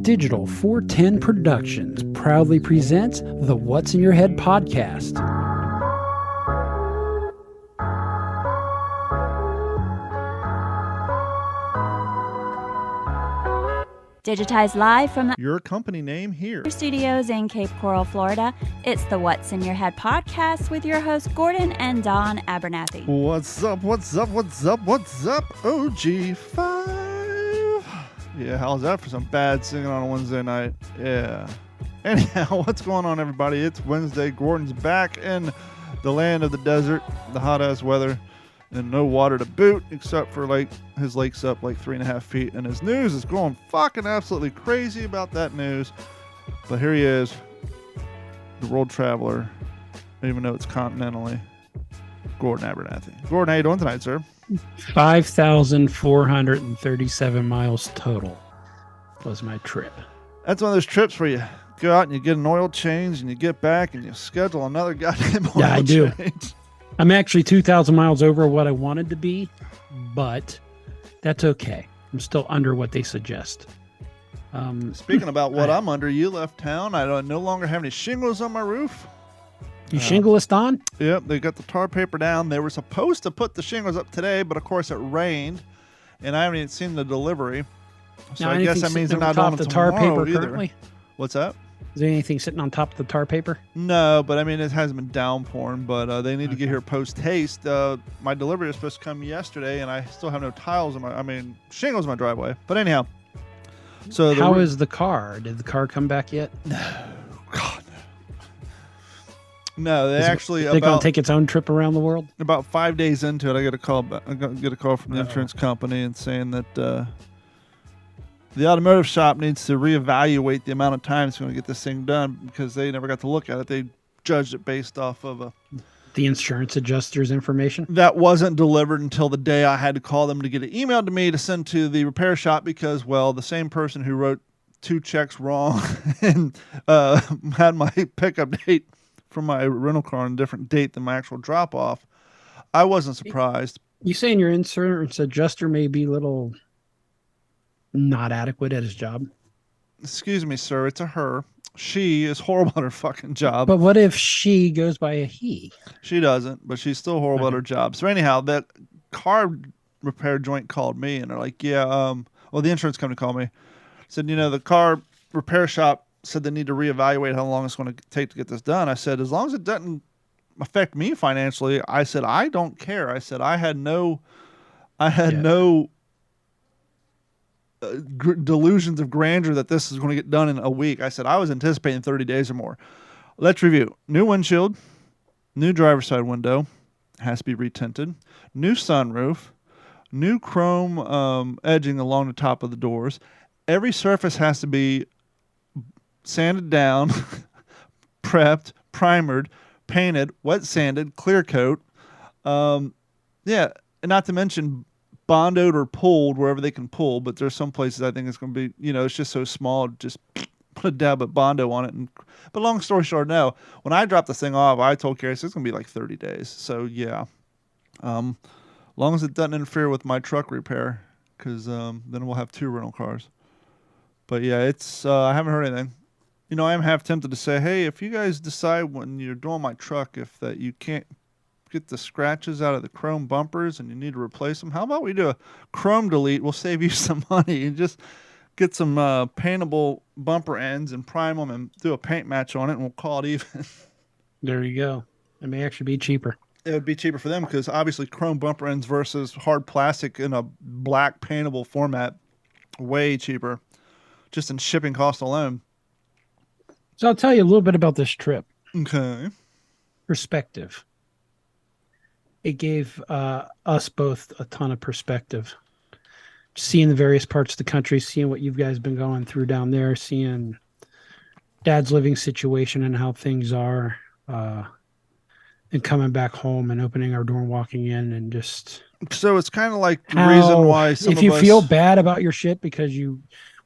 Digital 410 Productions proudly presents the What's in Your Head podcast. Digitized live from the Your company name here. studios in Cape Coral, Florida. It's the What's in Your Head podcast with your hosts Gordon and Don Abernathy. What's up, OG5? Yeah, how's that for some bad singing on a Wednesday night? Yeah. Anyhow, what's going on, everybody? It's Wednesday. Gordon's back in the land of the desert, the hot-ass weather, and no water to boot, except for, like, his lake's up, like, 3.5 feet, and his news is going fucking absolutely crazy about that news. But here he is, the world traveler, even though it's continentally, Gordon Abernathy. Gordon, how you doing tonight, sir? 5,437 miles total was my trip. That's one of those trips where you go out and you get an oil change and you get back and you schedule another goddamn oil Yeah, I do. change. I'm actually 2,000 miles over what I wanted to be, but that's okay. I'm still under what they suggest. Speaking about what I'm under, you left town. I no longer have any shingles on my roof. You shinglist on? Yep, they got the tar paper down. They were supposed to put the shingles up today, but of course it rained, and I haven't even seen the delivery. So Now, I guess that means they're not on the tar tomorrow paper either. currently? What's that? Is there anything sitting on top of the tar paper? No, but I mean, it hasn't been downpouring, but they need to get here post-haste. My delivery was supposed to come yesterday, and I still have no tiles shingles in my driveway. But anyhow. So How is the car? Did the car come back yet? God. No, they actually They're going to take its own trip around the world? About 5 days into it, I get a call from the insurance company and saying that the automotive shop needs to reevaluate the amount of time it's going to get this thing done because they never got to look at it. They judged it based off of the insurance adjuster's information that wasn't delivered until the day I had to call them to get it emailed to me to send to the repair shop because, well, the same person who wrote 2 checks wrong and had my pickup date for my rental car on a different date than my actual drop off. I wasn't surprised. You saying your insurance adjuster may be a little not adequate at his job? Excuse me, sir. It's a her. She is horrible at her fucking job. But what if she goes by a he? She doesn't, but she's still horrible at her job. So anyhow, that car repair joint called me and they're like, the insurance company called me. Said, the car repair shop said they need to reevaluate how long it's going to take to get this done. I said, as long as it doesn't affect me financially, I said, I don't care. I said, I had no delusions of grandeur that this is going to get done in a week. I said, I was anticipating 30 days or more. Let's review. New windshield, new driver's side window, has to be retinted, new sunroof, new chrome edging along the top of the doors. Every surface has to be sanded down, prepped, primered, painted, wet sanded, clear coat. And not to mention bondoed or pulled wherever they can pull, but there's some places I think it's going to be, it's just so small, just put a dab of Bondo on it. But long story short, no. When I dropped this thing off, I told Carrie, it's going to be like 30 days. So, yeah. Long as it doesn't interfere with my truck repair, because then we'll have 2 rental cars. But, yeah, it's I haven't heard anything. I am half tempted to say, hey, if you guys decide when you're doing my truck if that you can't get the scratches out of the chrome bumpers and you need to replace them, how about we do a chrome delete? We'll save you some money and just get some paintable bumper ends and prime them and do a paint match on it, and we'll call it even. There you go. It may actually be cheaper. It would be cheaper for them because obviously chrome bumper ends versus hard plastic in a black paintable format, way cheaper, just in shipping cost alone. So I'll tell you a little bit about this trip. Okay. Perspective. It gave us both a ton of perspective. Seeing the various parts of the country, seeing what you guys been going through down there, seeing Dad's living situation and how things are, and coming back home and opening our door and walking in and just... So it's kind of like the reason why if you feel bad about your shit because you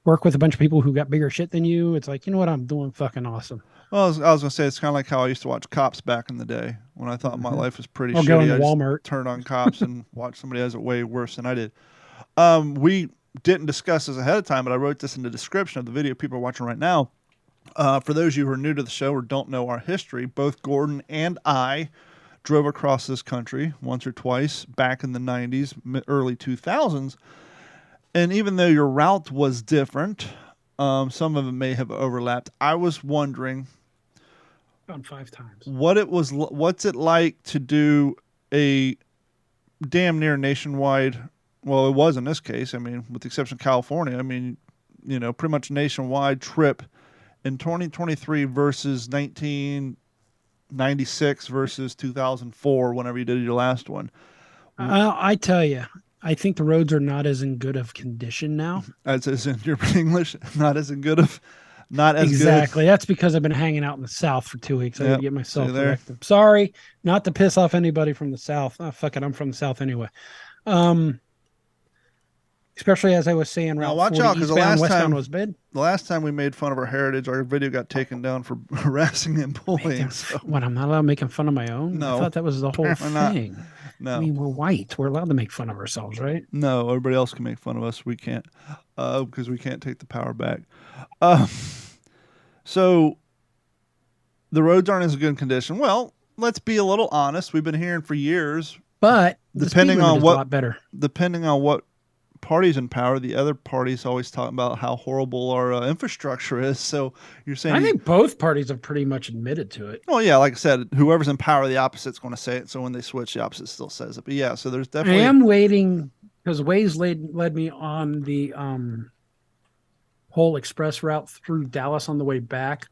work with a bunch of people who got bigger shit than you, it's like, you know what, I'm doing fucking awesome. Well, I was going to say, it's kind of like how I used to watch Cops back in the day when I thought my life was pretty Or shitty. going to I just Walmart. turned on Cops and watched somebody has it way worse than I did. We didn't discuss this ahead of time, but I wrote this in the description of the video people are watching right now. For those of you who are new to the show or don't know our history, both Gordon and I drove across this country once or twice back in the 90s, early 2000s. And even though your route was different, some of it may have overlapped. I was wondering About 5 times. what's it like to do a damn near nationwide, well, it was in this case, I mean, with the exception of California, I mean, pretty much nationwide trip in 2023 versus 1996 versus 2004, whenever you did your last one. I tell you, I think the roads are not as in good of condition now. As in your English, not as good. Exactly. That's because I've been hanging out in the South for 2 weeks. I Yep. had to get myself See there? corrected. Sorry, not to piss off anybody from the South. Oh, fuck it, I'm from the South anyway. Especially as I was saying, Now Route watch 40 out, 'cause the eastbound, last time- westbound was bad. The last time we made fun of our heritage, our video got taken down for harassing and bullying. So, What, I'm not allowed making fun of my own? No. I thought that was the whole Apparently not. thing. no, I mean, we're white. We're allowed to make fun of ourselves, right? no, everybody else can make fun of us. We can't, because we can't take the power back. So the roads aren't as good condition. Well, let's be a little honest. We've been hearing for years, But the Depending speed limit on is what- a lot better. depending on what party's in power, the other party's always talking about how horrible our infrastructure is. So you're saying, I think both parties have pretty much admitted to it. well, yeah, like I said, whoever's in power, the opposite's going to say it. So when they switch, the opposite still says it. But yeah, so there's I definitely. am waiting because Waze led me on the whole express route through Dallas on the way back.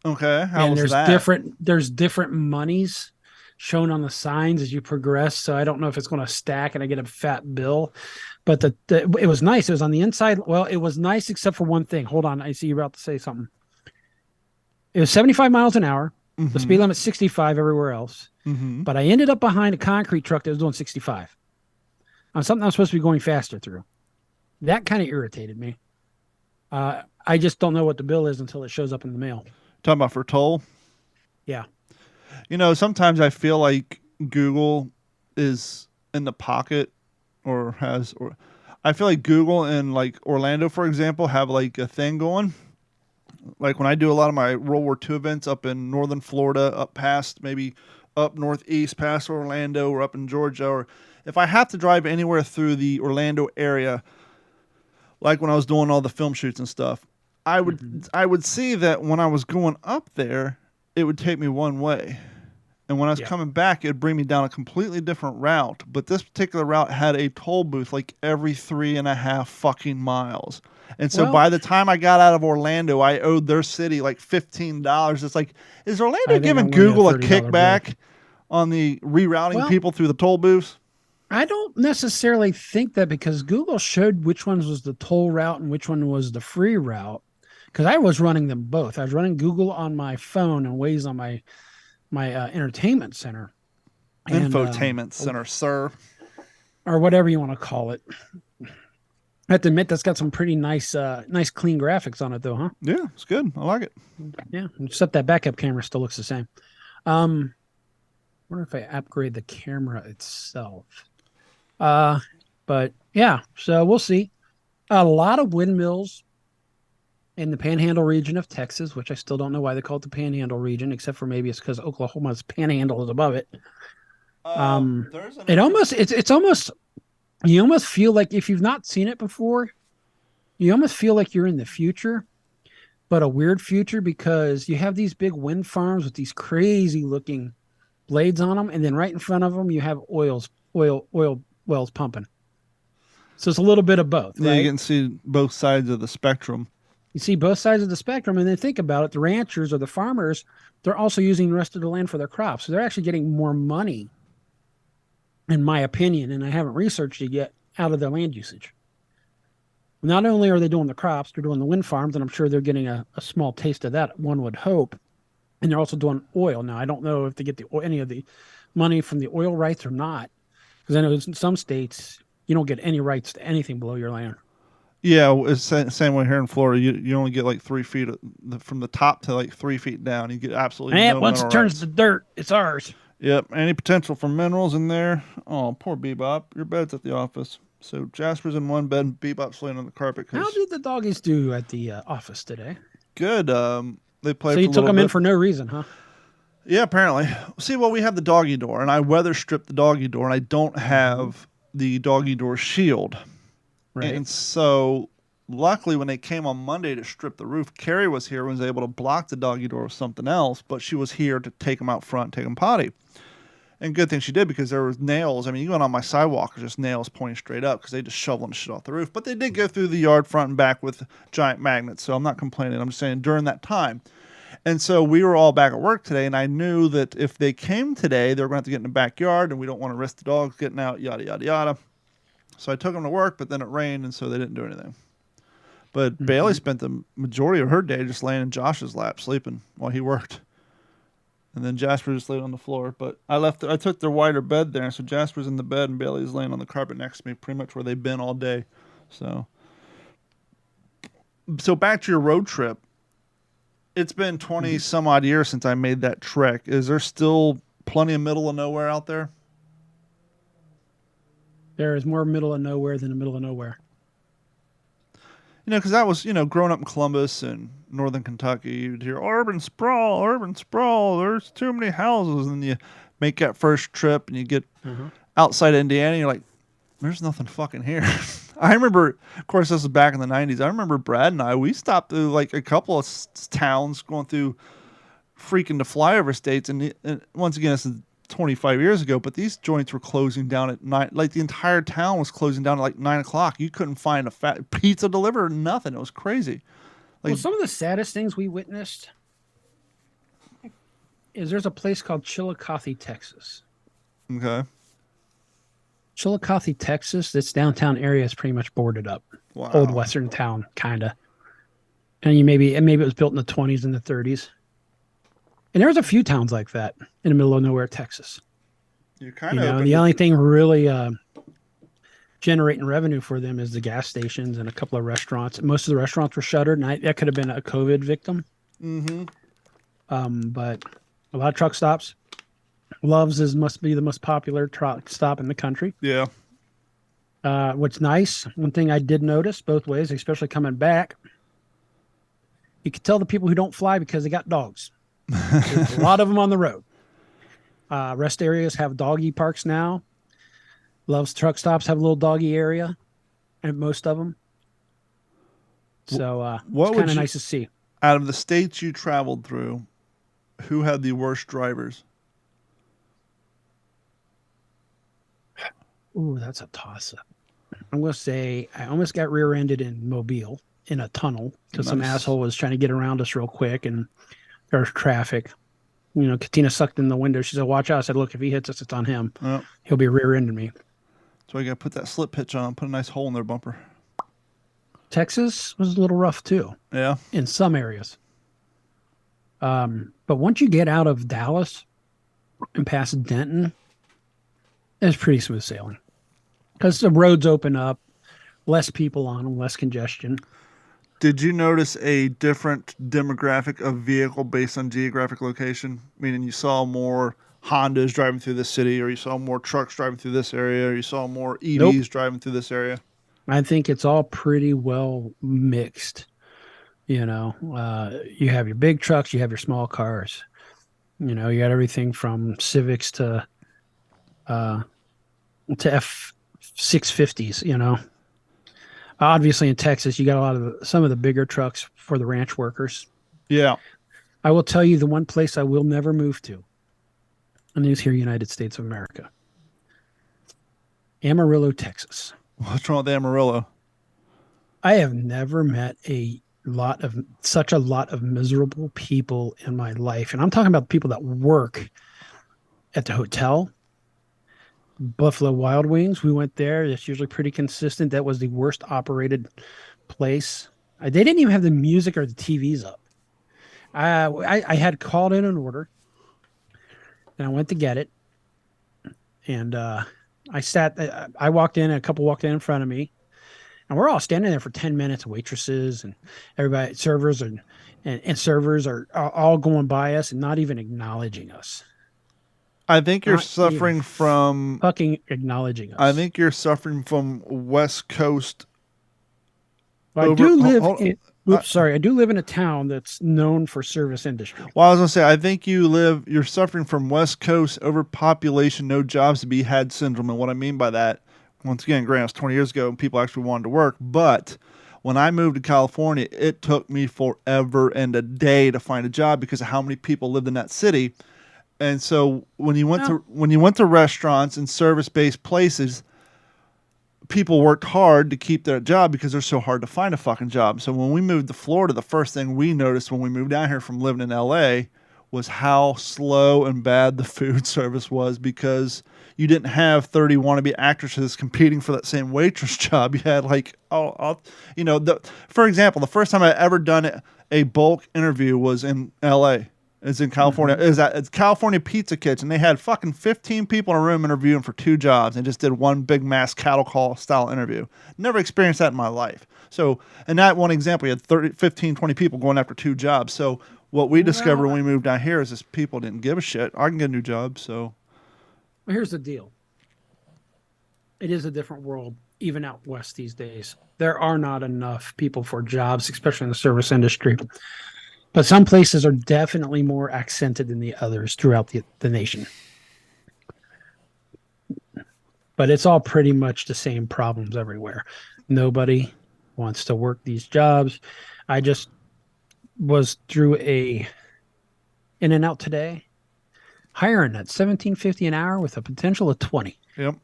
Okay, how And was there's that? there's different monies shown on the signs as you progress. So I don't know if it's going to stack and I get a fat bill. But it was nice. It was on the inside. Well, it was nice except for one thing. Hold on, I see you're about to say something. It was 75 miles an hour. The speed limit's 65 everywhere else. Mm-hmm. But I ended up behind a concrete truck that was doing 65 on something I'm supposed to be going faster through. That kind of irritated me. I just don't know what the bill is until it shows up in the mail. Talking about for toll. Yeah. Sometimes I feel like Google is in the pocket, or I feel like Google and like Orlando, for example, have like a thing going. Like when I do a lot of my World War II events up in northern Florida, up past maybe up northeast past Orlando, or up in Georgia, or if I have to drive anywhere through the Orlando area, like when I was doing all the film shoots and stuff, I would see that when I was going up there, it would take me one way. And when I was coming back, it'd bring me down a completely different route. But this particular route had a toll booth like every 3.5 fucking miles. And so Well, by the time I got out of Orlando, I owed their city like $15. It's like, is I Orlando think giving I'm winning a Google a $30 kickback on the rerouting Well, people through the toll booths? I don't necessarily think that, because Google showed which one was the toll route and which one was the free route. Because I was running them both. I was running Google on my phone and Waze on my entertainment center. And, Infotainment center, sir. or whatever you want to call it. I have to admit that's got some pretty nice clean graphics on it though, huh? Yeah, it's good. I like it. Yeah. Except that backup camera still looks the same. Wonder if I upgrade the camera itself. But yeah, so we'll see. A lot of windmills in the Panhandle region of Texas, which I still don't know why they call it the Panhandle region, except for maybe it's because Oklahoma's Panhandle is above it. It's almost, you almost feel like, if you've not seen it before, you almost feel like you're in the future, but a weird future, because you have these big wind farms with these crazy looking blades on them, and then right in front of them you have oil wells pumping. So it's a little bit of both. Yeah, right? you can see both sides of the spectrum. You see both sides of the spectrum, and then think about it. The ranchers or the farmers, they're also using the rest of the land for their crops. So they're actually getting more money, in my opinion, and I haven't researched it yet, out of their land usage. Not only are they doing the crops, they're doing the wind farms, and I'm sure they're getting a small taste of that, one would hope. And they're also doing oil. Now, I don't know if they get any of the money from the oil rights or not, because I know in some states, you don't get any rights to anything below your land. Yeah, it's the same way here in Florida. You only get like 3 feet from the top to like 3 feet down. You get absolutely And no once it mineral turns rights. to dirt, it's ours. Yep, any potential for minerals in there? Oh, poor Bebop. Your bed's at the office. So Jasper's in one bed and Bebop's laying on the carpet. How did the doggies do at the office today? Good. They played So for you a took little them bit. in for no reason, huh? Yeah, apparently. See, well, we have the doggy door, and I weather stripped the doggy door, and I don't have the doggy door shield. Right. And so, luckily, when they came on Monday to strip the roof, Carrie was here and was able to block the doggy door with something else, but she was here to take them out front and take them potty. And good thing she did, because there was nails. I mean, even on my sidewalk, there's just nails pointing straight up because they just shoveling shit off the roof. But they did go through the yard front and back with giant magnets, so I'm not complaining. I'm just saying during that time. And so we were all back at work today, and I knew that if they came today, they were going to have to get in the backyard, and we don't want to risk the dogs getting out, yada, yada, yada. So I took them to work, but then it rained, and so they didn't do anything. But Bailey spent the majority of her day just laying in Josh's lap, sleeping while he worked. And then Jasper just laid on the floor. But I took their wider bed there, so Jasper's in the bed, and Bailey's laying on the carpet next to me, pretty much where they've been all day. So back to your road trip. It's been 20 some odd years since I made that trek. Is there still plenty of middle of nowhere out there? There is more middle of nowhere than the middle of nowhere. You know, because that was, growing up in Columbus and northern Kentucky, you'd hear urban sprawl, there's too many houses. And you make that first trip and you get outside Indiana, and you're like, there's nothing fucking here. I remember, of course, this was back in the 90s. I remember Brad and we stopped through like a couple of towns going through freaking the flyover states. And once again, this is 25 years ago, but these joints were closing down at 9. Like the entire town was closing down at like 9 o'clock. You couldn't find a fat pizza delivered or nothing. It was crazy. Like, well, some of the saddest things we witnessed is there's a place called Chillicothe, Texas. Okay. Chillicothe, Texas, this downtown area is pretty much boarded up. Wow. Old Western town, kind of. And maybe it was built in the 20s and the 30s. And there was a few towns like that in the middle of nowhere, Texas. You kind of the only thing really generating revenue for them is the gas stations and a couple of restaurants. Most of the restaurants were shuttered, and that could have been a COVID victim. But a lot of truck stops. Love's must be the most popular truck stop in the country. Yeah. What's nice, one thing I did notice both ways, especially coming back, you could tell the people who don't fly because they got dogs. There's a lot of them on the road. Rest areas have doggy parks now. Love's truck stops have a little doggy area, and most of them. So it's kind of nice to see. Out of the states you traveled through, who had the worst drivers? Ooh, that's a toss-up. I'm going to say I almost got rear-ended in Mobile in a tunnel because some asshole was trying to get around us real quick, and there's traffic. Katina sucked in the window. She said, watch out. I said, look, if he hits us, it's on him. Oh. He'll be rear-ending me. So I got to put that slip pitch on, put a nice hole in their bumper. Texas was a little rough, too. Yeah. In some areas. But once you get out of Dallas and past Denton, it's pretty smooth sailing. Because the roads open up, less people on them, less congestion. Did you notice a different demographic of vehicle based on geographic location? Meaning you saw more Hondas driving through this city, or you saw more trucks driving through this area, or you saw more EVs driving through this area? I think it's all pretty well mixed. You have your big trucks, you have your small cars. You got everything from Civics to F650s, Obviously in Texas, you got some of the bigger trucks for the ranch workers. Yeah. I will tell you the one place I will never move to, and it's here, United States of America. Amarillo, Texas. What's wrong with Amarillo? I have never met such a lot of miserable people in my life. And I'm talking about people that work at the hotel. Buffalo Wild Wings, we went there. It's usually pretty consistent. That was the worst operated place. They didn't even have the music or the TVs up. I had called in an order, and I went to get it. And I walked in, and a couple walked in front of me. And we're all standing there for 10 minutes, waitresses and everybody, servers and servers are all going by us and not even acknowledging us. I think you're Not suffering even from. fucking acknowledging us. I think you're suffering from West Coast. I over. do live Hold, in. Oops, sorry. I do live in a town that's known for service industry. well, I was gonna say, I think you're suffering from West Coast overpopulation, no jobs to be had syndrome. And what I mean by that, once again, granted, it was 20 years ago and people actually wanted to work. But when I moved to California, it took me forever and a day to find a job because of how many people lived in that city. And so when you went to restaurants and service-based places, people worked hard to keep their job because they're so hard to find a fucking job. So when we moved to Florida, the first thing we noticed when we moved down here from living in LA was how slow and bad the food service was because you didn't have 30 wannabe actresses competing for that same waitress job. You had like, for example, the first time I ever done a bulk interview was in LA. It's in California. It's California Pizza Kitchen. They had fucking 15 people in a room interviewing for 2 jobs and just did one big mass cattle call style interview. Never experienced that in my life. So, in that one example, you had 15, 20 people going after 2 jobs. So, what we discovered when we moved down here is this people didn't give a shit. I can get a new job, so. Well, here's the deal. It is a different world, even out west these days. There are not enough people for jobs, especially in the service industry. But some places are definitely more accented than the others throughout the nation. But it's all pretty much the same problems everywhere. Nobody wants to work these jobs. I just was through a In-N-Out today, hiring at $17.50 an hour with a potential of 20. Yep.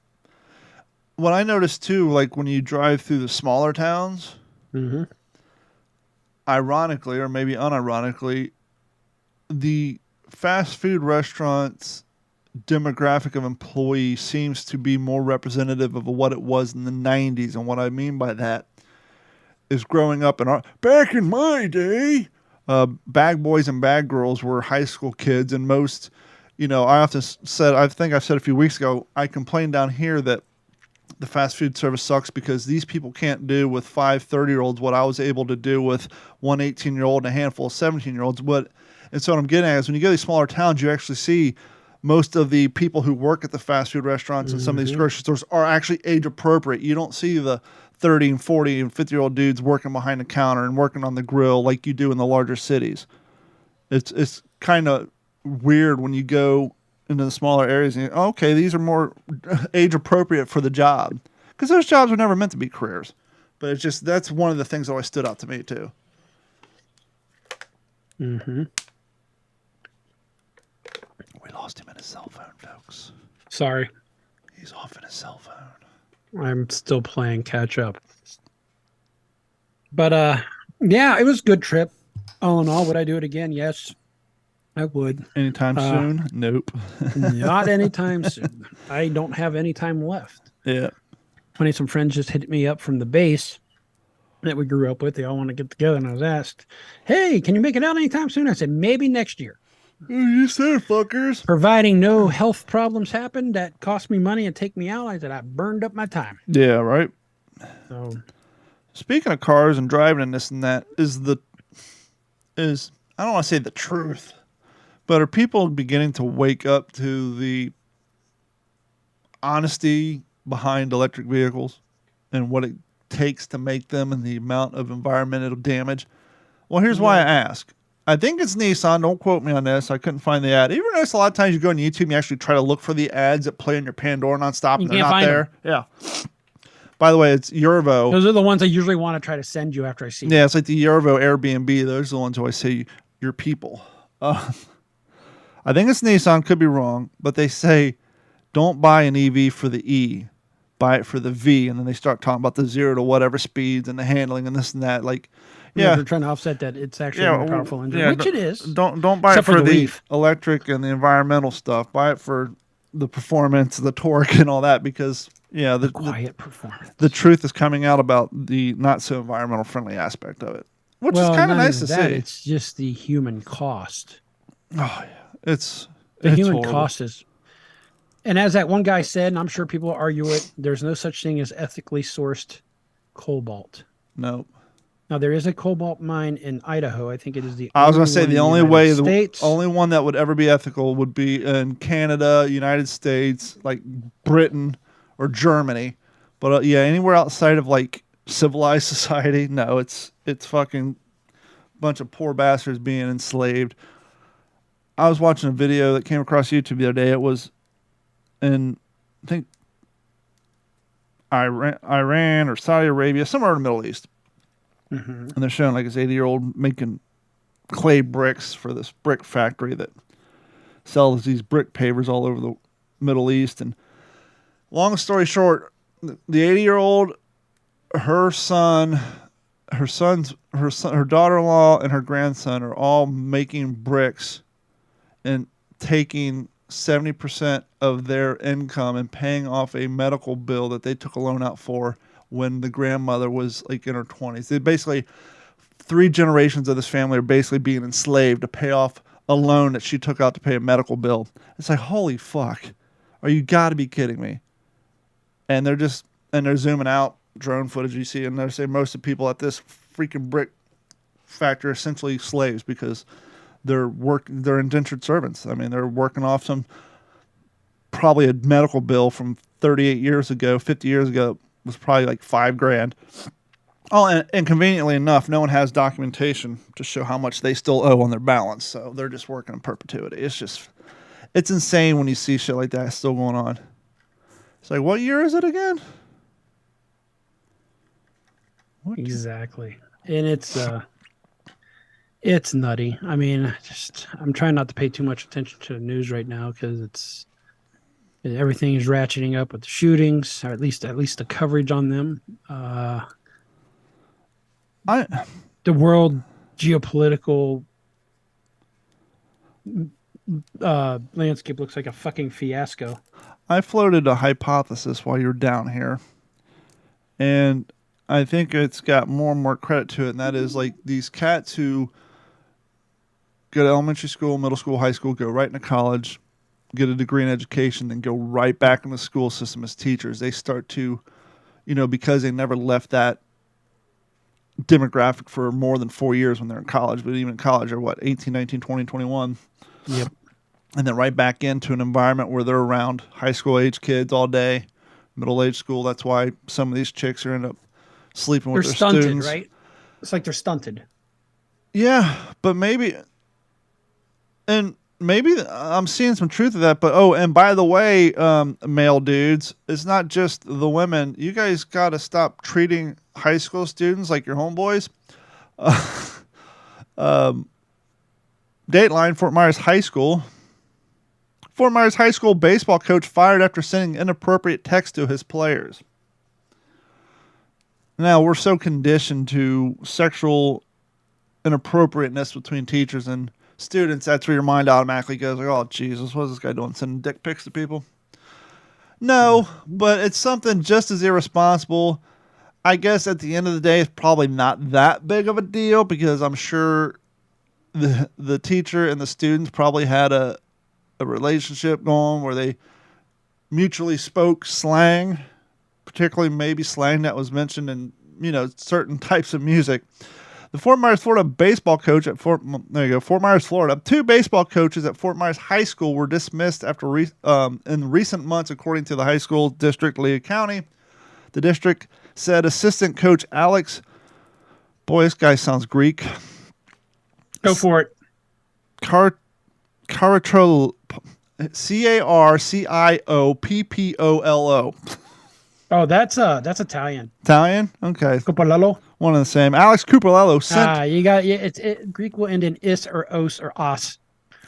What I noticed too, like when you drive through the smaller towns, ironically or maybe unironically, the fast food restaurants demographic of employee seems to be more representative of what it was in the 90s. And what I mean by that is growing up back in my day, bag boys and bag girls were high school kids. And most, I often said, I think I said a few weeks ago, I complained down here that the fast food service sucks because these people can't do with 5 30-year-olds what I was able to do with one 18-year-old and a handful of 17-year-olds. And so what I'm getting at is when you go to these smaller towns, you actually see most of the people who work at the fast food restaurants and some of these grocery stores are actually age appropriate. You don't see the 30 and 40 and 50-year-old dudes working behind the counter and working on the grill like you do in the larger cities. It's kind of weird when you go into the smaller areas and okay, these are more age appropriate for the job because those jobs were never meant to be careers. But it's just, that's one of the things that always stood out to me too. We lost him in his cell phone, folks. Sorry. He's off in his cell phone. I'm still playing catch up. But yeah, it was a good trip. All in all, would I do it again? Yes, I would. Anytime soon? Nope. Not anytime soon. I don't have any time left. Yeah. Funny, some friends just hit me up from the base that we grew up with. They all want to get together, and I was asked, "Hey, can you make it out anytime soon?" I said, "Maybe next year." You said, fuckers. Providing no health problems happen that cost me money and take me out, I said I burned up my time. Yeah, right. So, speaking of cars and driving and this and that, is I don't want to say the truth, but are people beginning to wake up to the honesty behind electric vehicles and what it takes to make them and the amount of environmental damage? Well, here's why I ask. I think it's Nissan. Don't quote me on this. I couldn't find the ad. You ever notice a lot of times you go on YouTube and you actually try to look for the ads that play on your Pandora nonstop and they're not there? Yeah. By the way, it's Eurvo. Those are the ones I usually want to try to send you after I see. Yeah, it's like the Eurvo Airbnb. Those are the ones who I say your people. I think it's Nissan. Could be wrong, but they say don't buy an EV for the E, buy it for the V, and then they start talking about the 0 to whatever speeds and the handling and this and that. Like, yeah, they're trying to offset that it's actually a more powerful engine, which it is. Don't buy Except it for the the Leaf. electric and the environmental stuff. Buy it for the performance, the torque, and all that because the quiet performance. The truth is coming out about the not so environmental friendly aspect of it, which is kind of nice to see. It's just the human cost. Oh yeah, it's human horrible. cost is. And as that one guy said, and I'm sure people will argue it, there's no such thing as ethically sourced cobalt. Nope. Now there is a cobalt mine in Idaho. I think it is the I was only going to say one the in only United way, States. the only one that would ever be ethical would be in Canada, United States, like Britain or Germany. But yeah, anywhere outside of like civilized society, no, it's fucking bunch of poor bastards being enslaved. I was watching a video that came across YouTube the other day. It was in, I think, Iran or Saudi Arabia, somewhere in the Middle East. Mm-hmm. And they're showing like this 80-year-old making clay bricks for this brick factory that sells these brick pavers all over the Middle East. And long story short, the 80-year-old, her daughter-in-law, and her grandson are all making bricks and taking 70% of their income and paying off a medical bill that they took a loan out for when the grandmother was like in her 20s. They basically, 3 generations of this family are basically being enslaved to pay off a loan that she took out to pay a medical bill. It's like, holy fuck. Are you got to be kidding me? And they're zooming out drone footage you see, and they're saying most of the people at this freaking brick factory are essentially slaves because they're indentured servants. I mean, they're working off probably a medical bill from 38 years ago, 50 years ago, was probably like $5,000. Oh, and conveniently enough, no one has documentation to show how much they still owe on their balance. So they're just working in perpetuity. It's insane when you see shit like that still going on. It's like, what year is it again? Exactly. And it's nutty. I mean, I'm trying not to pay too much attention to the news right now because everything is ratcheting up with the shootings, or at least the coverage on them. The world geopolitical landscape looks like a fucking fiasco. I floated a hypothesis while you were down here, and I think it's got more and more credit to it, and that is like these cats who go to elementary school, middle school, high school, go right into college, get a degree in education, then go right back in the school system as teachers. They start to, because they never left that demographic for more than 4 years when they're in college, but even in college are 18, 19, 20, 21. Yep. And then right back into an environment where they're around high school age kids all day, middle age school. That's why some of these chicks are end up sleeping with their stunted, students. Right? It's like they're stunted. Yeah, but maybe I'm seeing some truth to that. But and by the way, male dudes, it's not just the women. You guys got to stop treating high school students like your homeboys. Dateline: Fort Myers High School. Fort Myers High School baseball coach fired after sending inappropriate text to his players. Now, we're so conditioned to sexual inappropriateness between teachers and students, that's where your mind automatically goes like, oh, Jesus, what is this guy doing, sending dick pics to people? No, but it's something just as irresponsible. I guess at the end of the day, it's probably not that big of a deal because I'm sure the teacher and the students probably had a relationship going where they mutually spoke slang, particularly maybe slang that was mentioned in, certain types of music. The Fort Myers, Florida baseball coach at Fort Myers, Florida. 2 baseball coaches at Fort Myers High School were dismissed after in recent months, according to the high school district, Lea County. The district said assistant coach Alex, boy, this guy sounds Greek. Go for it. Caraciopolo. Carciopolo. Oh, that's Italian. Italian? Okay. Copolello. One and the same. Alex Cupolello sent. You got Greek will end in is or os or os.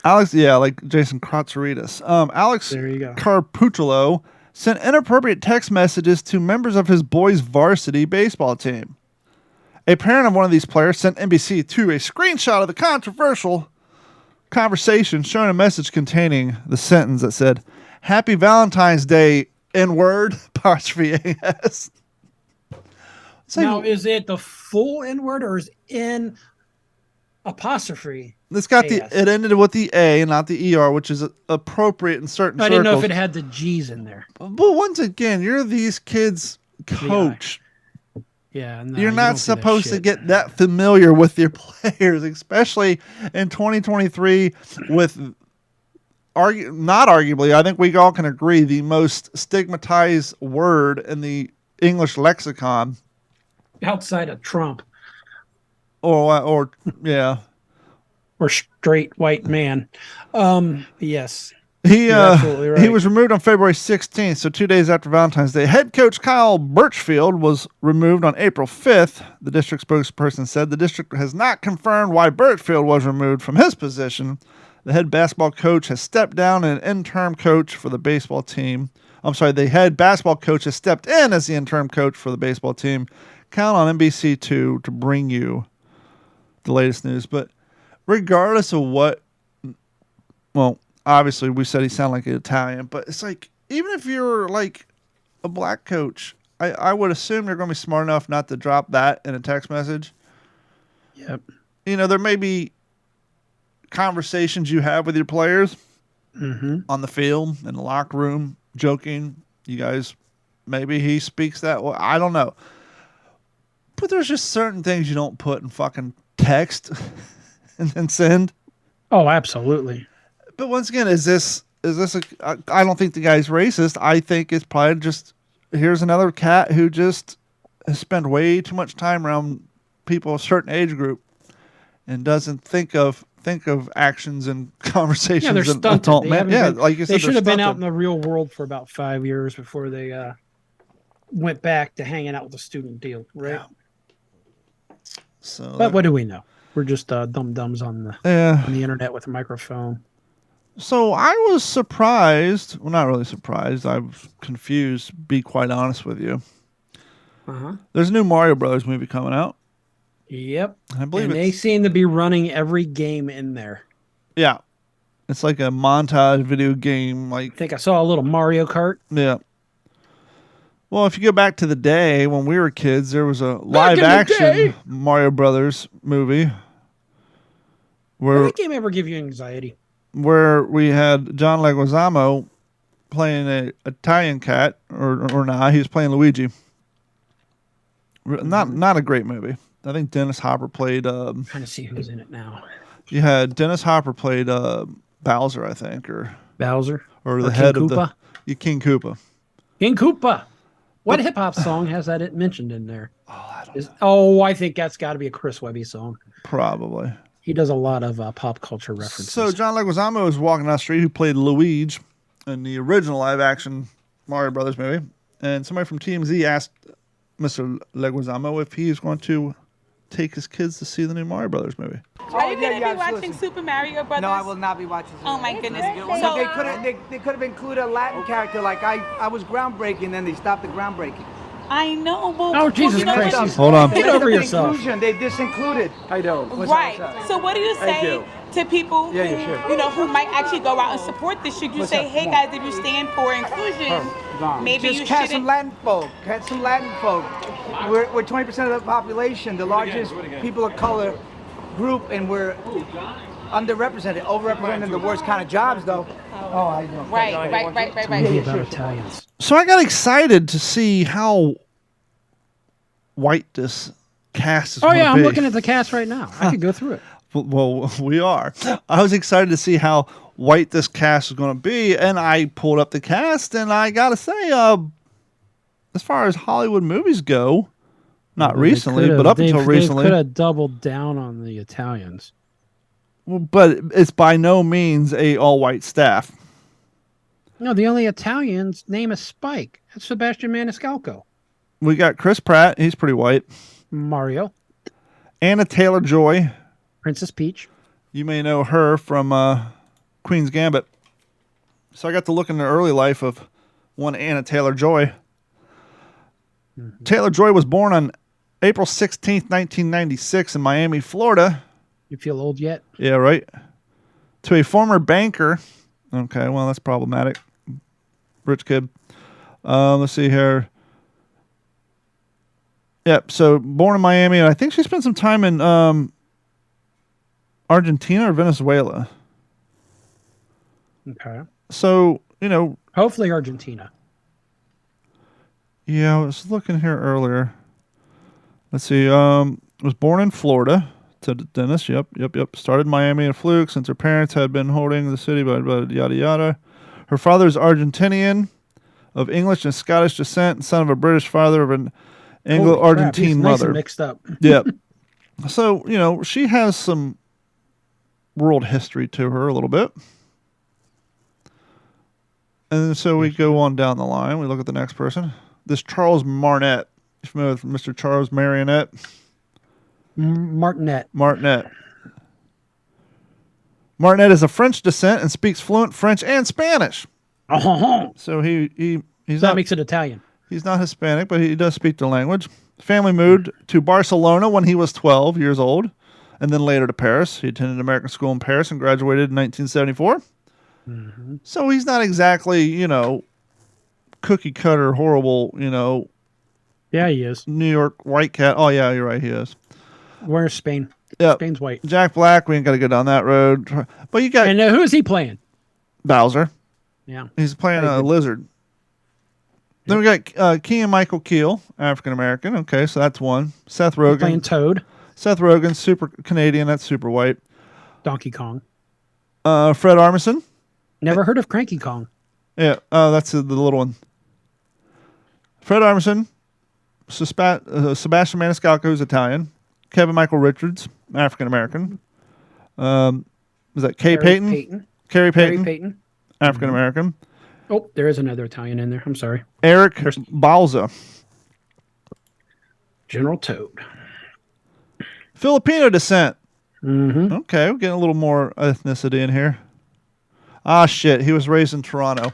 Alex, yeah, like Jason Kratzeritis. Alex There you go. Carpucciolo sent inappropriate text messages to members of his boys' varsity baseball team. A parent of one of these players sent NBC a screenshot of the controversial conversation showing a message containing the sentence that said, "Happy Valentine's Day, N-word, apostrophe A-S." Now, is it the full N-word or is N apostrophe? It's got A-S? it ended with the A and not the ER, which is appropriate in certain circles. I didn't know if it had the G's in there. But once again, you're these kids' coach. Yeah, no, You're you not don't do that supposed to shit. get that familiar with your players, especially in 2023 with not arguably, I think we all can agree, the most stigmatized word in the English lexicon. Outside of Trump Or yeah. or straight white man. Yes, He you're absolutely he right. was removed on February 16th, so 2 days after Valentine's Day. Head coach Kyle Birchfield was removed on April 5th. The district spokesperson said the district has not confirmed why Birchfield was removed from his position. The head basketball coach has stepped down and an interim coach for the baseball team. I'm sorry, the head basketball coach has stepped in as the interim coach for the baseball team. Count on NBC2 to bring you the latest news. But regardless of what, well, obviously, we said he sounded like an Italian, but it's like, even if you're like a black coach, I would assume you're going to be smart enough not to drop that in a text message. Yep. You know, there may be conversations you have with your players on the field, in the locker room, joking. You guys, maybe he speaks that way. I don't know. But there's just certain things you don't put in fucking text and then send. Oh, absolutely. But once again, is this I don't think the guy's racist. I think it's probably just, here's another cat who just has spent way too much time around people of a certain age group and doesn't think of actions and conversations. Yeah, they're and stunted. adult They men. haven't Yeah, been- like you said, they should have been out in stunted. the real world for about 5 years before they went back to hanging out with the student deal, right? Yeah. So, But what do we know? We're just dum-dums on yeah. the internet with a microphone. So I was surprised. Well, not really surprised. I was confused, to be quite honest with you. Uh-huh. There's a new Mario Brothers movie coming out. Yep. I believe And they seem to be running every game in there. Yeah. It's like a montage video game. I think I saw a little Mario Kart. Yeah. Well, if you go back to the day when we were kids, there was a live action Mario Brothers movie Did where that game ever give you anxiety? we had John Leguizamo playing a Italian cat, or not. He was playing Luigi. Not a great movie. I think Dennis Hopper played. Trying to see who's in it now. You had Dennis Hopper played Bowser, I think, or Bowser the King head Koopa? of King Koopa. King Koopa. What hip hop song has that mentioned in there? Oh, I don't know. I think that's got to be a Chris Webby song. Probably. He does a lot of pop culture references. So John Leguizamo was walking down the street, who played Luigi in the original live-action Mario Brothers movie, and somebody from TMZ asked Mr. Leguizamo if he is going to take his kids to see the new Mario Brothers movie. Are you going to be watching Super Mario Brothers? No, I will not be watching. Oh my goodness. So they could have included a Latin character. Like I was groundbreaking, then they stopped the groundbreaking. I know, but Oh, Jesus you know Christ. what- Hold on. Get over yourself. Inclusion, they disincluded. How you doing? What's Right. up? So what do you Thank say you. to people Yeah, who, yeah, sure. who might actually go out and support this? Should you What's say, up? hey Come on. guys, if you stand for inclusion, Gone. maybe Just you catch shouldn't. some Latin folk. Catch some Latin folk. We're 20% of the population, the largest people of color group, and we're underrepresented, overrepresented in the worst kind of jobs, though. Oh, I know. Right. Movie about Italians. So I got excited to see how white this cast is Oh going to yeah, be. I'm looking at the cast right now. I could go through it. Well, we are. I was excited to see how white this cast is going to be, and I pulled up the cast, and I got to say, as far as Hollywood movies go, not recently, but up until recently, they could have doubled down on the Italians. but it's by no means a all-white staff. No, the only Italian's name is Spike. That's Sebastian Maniscalco. We got Chris Pratt. He's pretty white. Mario, Anna Taylor-Joy. Princess Peach. You may know her from Queen's Gambit. So I got to look in the early life of one Anna Taylor-Joy. Taylor-Joy was born on April 16th, 1996 in Miami, Florida. You feel old yet? Yeah, right. To a former banker. Okay, well, that's problematic. Rich kid. Let's see here. Yep, so born in Miami, and I think she spent some time in Argentina or Venezuela. Okay. So, Hopefully Argentina. yeah, I was looking here earlier. Let's see. Was born in Florida. To Dennis. Yep. Started in Miami and fluke since her parents had been holding the city, but yada yada. Her father is Argentinian, of English and Scottish descent, and son of a British father of an Anglo-Argentine nice mother. and mixed up. Yep. So, she has some world history to her a little bit. And so we go on down the line. We look at the next person. This Charles Martinet. You familiar with Mr. Charles Martinet? Martinet. Martinet is of French descent and speaks fluent French and Spanish. So he's that not, makes it Italian. He's not Hispanic, but he does speak the language. Family moved to Barcelona when he was 12 years old, and then later to Paris. He attended American school in Paris and graduated in 1974. Mm-hmm. So he's not exactly, cookie cutter, horrible, Yeah, he is. New York white cat. Oh, yeah, you're right, he is. Where's Spain? Yeah, Spain's white. Jack Black, we ain't got to go down that road. But you got... And who is he playing? Bowser. Yeah. He's playing a lizard. Then we got Keegan Michael Keel, African-American. Okay, so that's one. Seth Rogen. Playing Toad. Seth Rogen, super Canadian. That's super white. Donkey Kong. Fred Armisen. Never heard of Cranky Kong. Yeah, that's the little one. Fred Armisen. Sebastian Maniscalco, who's Italian. Kevin Michael Richards, African-American. Was that Carrie Payton? Carrie Payton. African-American. Oh, there is another Italian in there. I'm sorry. Eric Balza. General Toad. Filipino descent. Mm-hmm. Okay, we're getting a little more ethnicity in here. Ah, shit. He was raised in Toronto.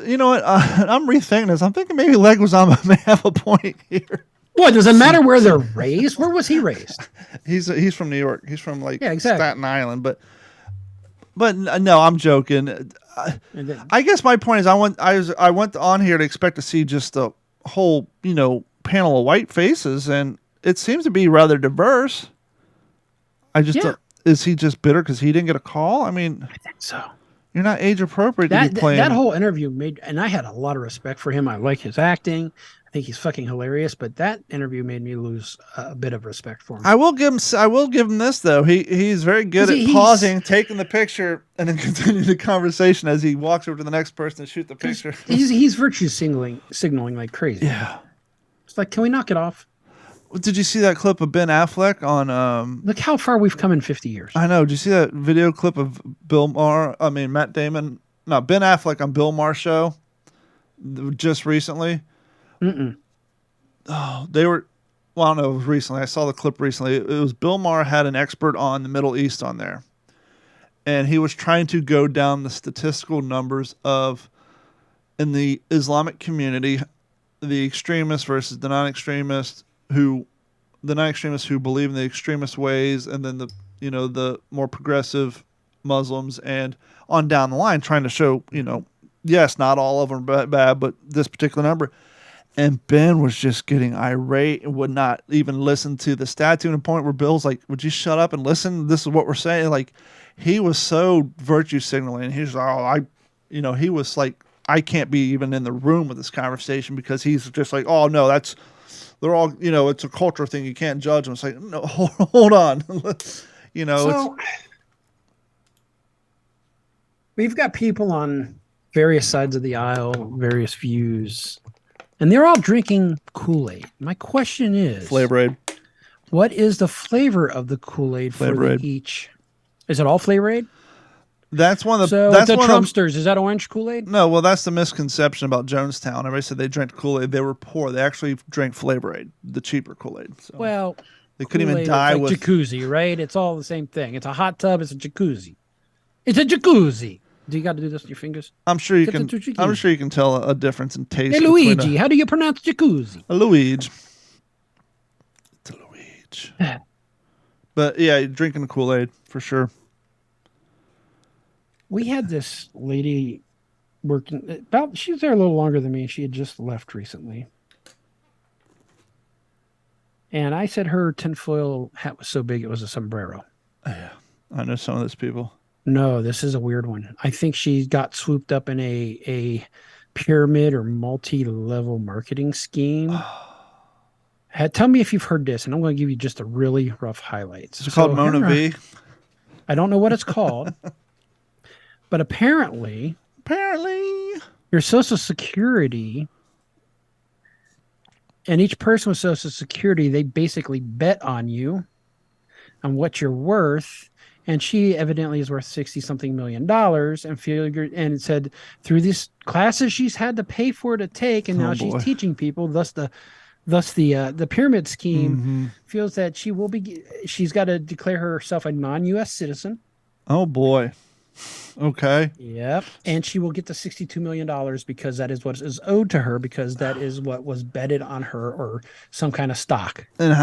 You know what? I'm rethinking this. I'm thinking maybe Leguizamo may have a point here. What, does it matter where they're raised? Where was he raised? He's from New York. He's from exactly. Staten Island. But no, I'm joking. I guess my point is I went on here to expect to see just a whole panel of white faces, and it seems to be rather diverse. Is he just bitter because he didn't get a call? I mean, I think so. You're not age appropriate to be playing. That whole interview and I had a lot of respect for him. I like his acting. I think he's fucking hilarious, but that interview made me lose a bit of respect for him. I will give him this though. He's very good at pausing, taking the picture, and then continuing the conversation as he walks over to the next person to shoot the picture. He's virtue signaling like crazy. Yeah. It's like, can we knock it off? Did you see that clip of Ben Affleck on Look how far we've come in 50 years. I know. Did you see that video clip of Matt Damon? No, Ben Affleck on Bill Maher's show just recently? Mm-mm. Oh, they were... Well, I don't know. It was recently. I saw the clip recently. It was Bill Maher had an expert on the Middle East on there. And he was trying to go down the statistical numbers of, in the Islamic community, the extremists versus the non-extremists, the non-extremists who believe in the extremist ways, and then the more progressive Muslims, and on down the line, trying to show, yes, not all of them are bad, but this particular number. And Ben was just getting irate and would not even listen to the stat, to a point where Bill's like, would you shut up and listen? This is what we're saying. Like, he was so virtue signaling. He's like, he was like, I can't be even in the room with this conversation, because he's just like, oh no, they're all, it's a culture thing. You can't judge them. It's like, no, hold on. So, we've got people on various sides of the aisle, various views, and they're all drinking Kool-Aid. My question is, Flavor Aid. What is the flavor of the Kool-Aid for each? Is it all Flavor Aid? That's one of the. So that's the one Trumpsters, is that orange Kool-Aid? No, well, that's the misconception about Jonestown. Everybody said they drank Kool-Aid. They were poor. They actually drank Flavor Aid, the cheaper Kool-Aid. So well, they couldn't even die like with jacuzzi, right? It's all the same thing. It's a hot tub. It's a jacuzzi. It's a jacuzzi. Do you got to do this with your fingers? I'm sure you can. I'm sure you can tell a difference in taste. Hey, Luigi, how do you pronounce jacuzzi? A Luigi. It's a Luigi. But yeah, you're drinking the Kool-Aid for sure. We had this lady working she was there a little longer than me. She had just left recently. And I said her tinfoil hat was so big it was a sombrero. Yeah, I know some of those people. No, this is a weird one. I think she got swooped up in a pyramid or multi-level marketing scheme. Tell me if you've heard this, and I'm going to give you just a really rough highlights. Is it called Mona V? I don't know what it's called, but apparently your Social Security and each person with Social Security, they basically bet on you, on what you're worth. And she evidently is worth $60-something million, and figured and said through these classes she's had to pay for to take, and now she's teaching people. Thus the pyramid scheme feels that she's got to declare herself a non-U.S. citizen. Oh boy. Okay. Yep. And she will get the $62 million because that is what is owed to her, because that is what was betted on her, or some kind of stock. And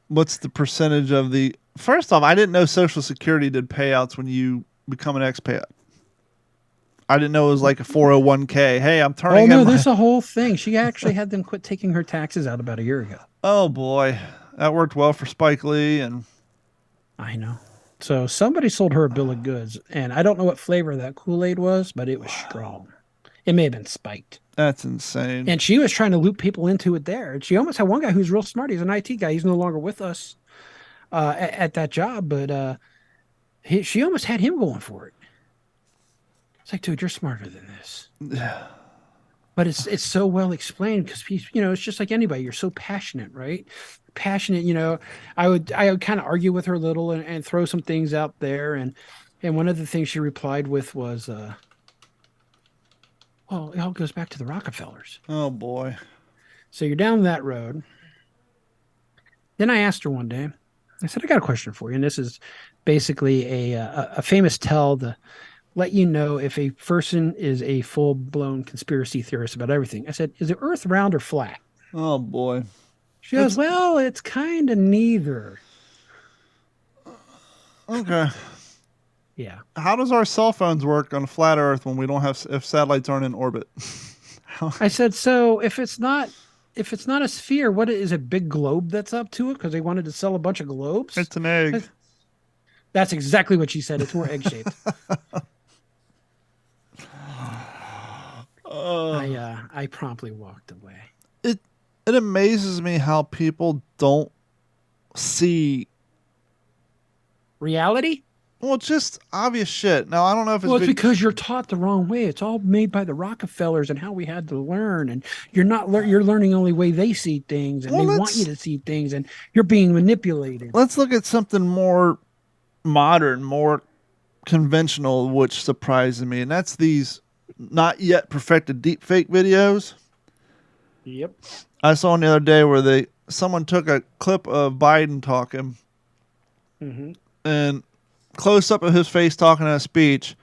what's the percentage of the, first off, I didn't know Social Security did payouts when you become an expat. I didn't know it was like a 401k. Hey, I'm turning in. Oh, no, there's a whole thing. She actually had them quit taking her taxes out about a year ago. Oh, boy. That worked well for Spike Lee. And I know. So somebody sold her a bill of goods, and I don't know what flavor that Kool-Aid was, but it was strong. It may have been spiked. That's insane. And she was trying to loop people into it there. And she almost had one guy who's real smart. He's an IT guy. He's no longer with us at that job, but she almost had him going for it. It's like, dude, you're smarter than this. But it's so well explained, because it's just like anybody. You're so passionate, right? Passionate. I would kind of argue with her a little and throw some things out there, and one of the things she replied with was, well, it all goes back to the Rockefellers. Oh boy. So you're down that road. Then I asked her one day. I said, I got a question for you, and this is basically a famous tell to let you know if a person is a full-blown conspiracy theorist about everything. I said, is the Earth round or flat? Oh boy. She goes, well, it's kind of neither. Okay. Yeah. How does our cell phones work on a flat Earth when we don't have, if satellites aren't in orbit? I said, so if it's not a sphere, what is a big globe that's up to it? Because they wanted to sell a bunch of globes. It's an egg. That's exactly what she said. It's more egg-shaped. I promptly walked away. It amazes me how people don't see reality. Well, it's just obvious shit. Now, I don't know if it's because you're taught the wrong way. It's all made by the Rockefellers and how we had to learn. And you're not you're learning the only way they see things, and they want you to see things, and you're being manipulated. Let's look at something more modern, more conventional, which surprises me, and that's these not yet perfected deep fake videos. Yep. I saw one the other day where someone took a clip of Biden talking, and close up of his face talking in a speech,